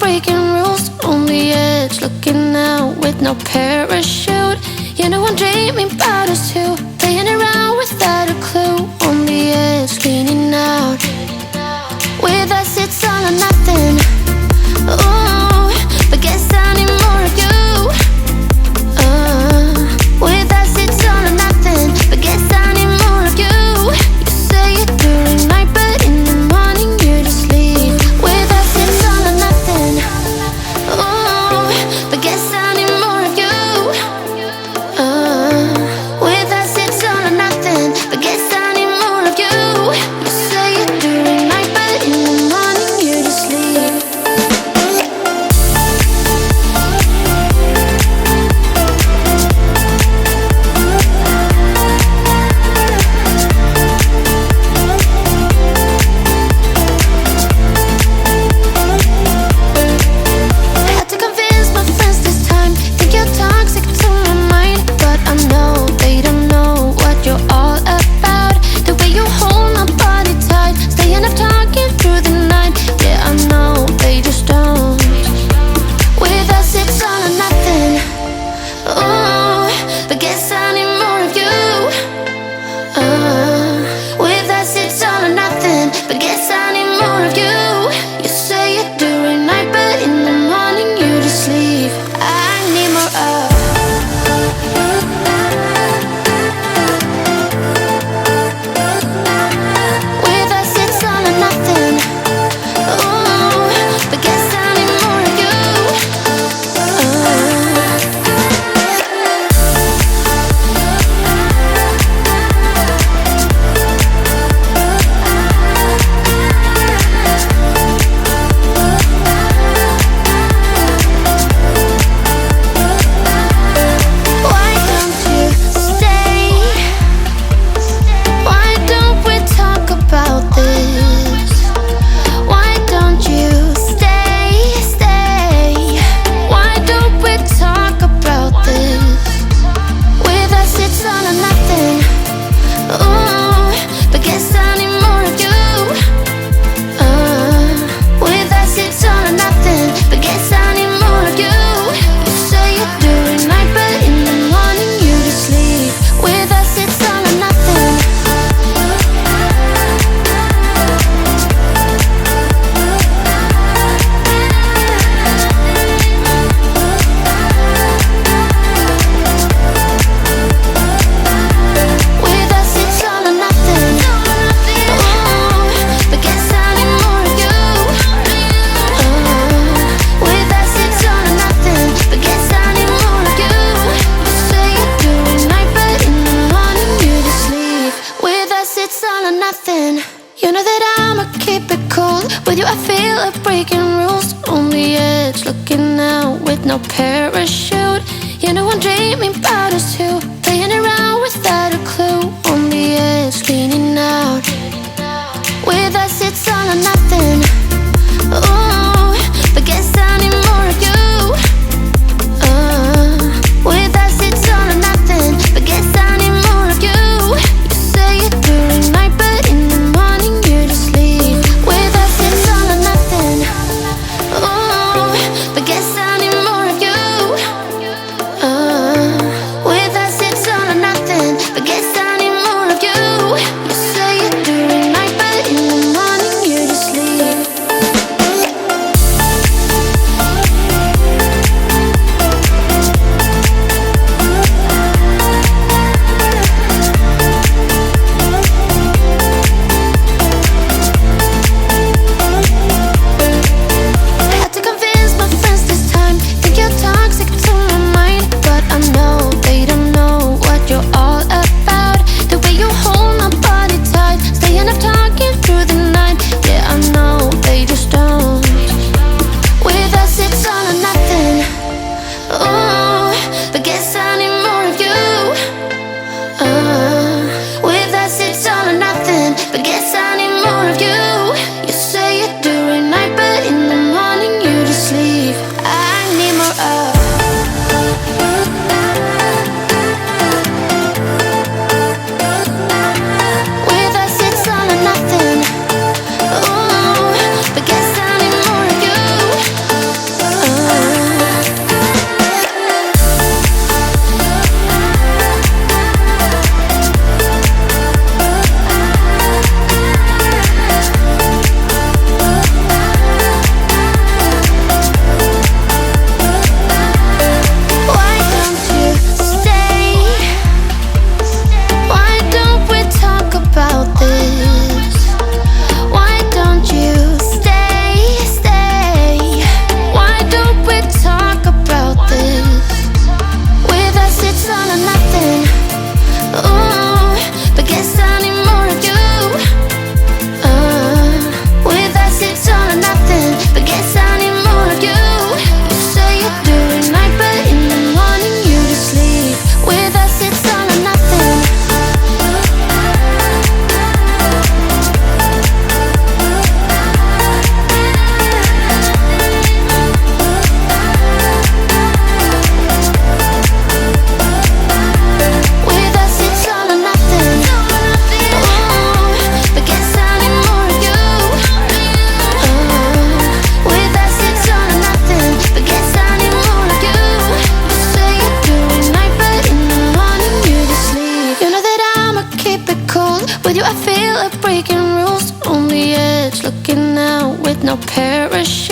breaking rules on the edge, looking out with no parachute. You know I'm dreaming about us two, playing around without a clue. On the edge, leaning out. With us it's all or nothing. Ooh, but guess I need more of you. With us it's all or nothing, but guess I need more of you. You say it during night, but in the morning you just leave. With us it's all or nothing. Ooh, but guess I need more of you. With us it's all or nothing, but guess I need more of you. You say it during night, but in the morning you just leave. Had to convince my friends this time. Think you're toxic to my mind, but I know they don't know what you're all about. The way you hold my body tight, staying up talking through the night. Yeah, I know they just don't. With us it's all or nothing. Ooh, but guess I need more of you. With us it's all or nothing, but guess I need more of you. You say it during night, but in the morning you just leave. I need more of. With us it's all or nothing. Ooh, but guess I need more of you. Why don't you stay? Why don't we talk about this? Why don't you stay? Why don't we talk about this? With us it's all or nothing. Ooh, but guess I need more of you. With us it's all or nothing, but guess I need more of you. You say it during night, but in the morning you just leave. With us it's all or nothing. With us it's all or nothing. Ooh, but guess I need more of you. With us it's all or nothing, but guess I need more of you. You say it during night, but in the morning you just leave. With us it's all or nothing. You know that I'ma keep it cool. With you I feel like breaking rules. On the edge, looking out with no parachute. You know I'm dreaming about us two, playing around without a clue. On the edge, leaning out. With us it's all or nothing. Ooh, but guess I need more of you. With us it's all or nothing, but guess I need more of you. You say it during night, but in the morning you just leave. With us it's all or nothing. Ooh, but guess I need more of you. With us it's all or nothing, but guess I need more of you. You say it during night, but in the morning looking out with no parachute.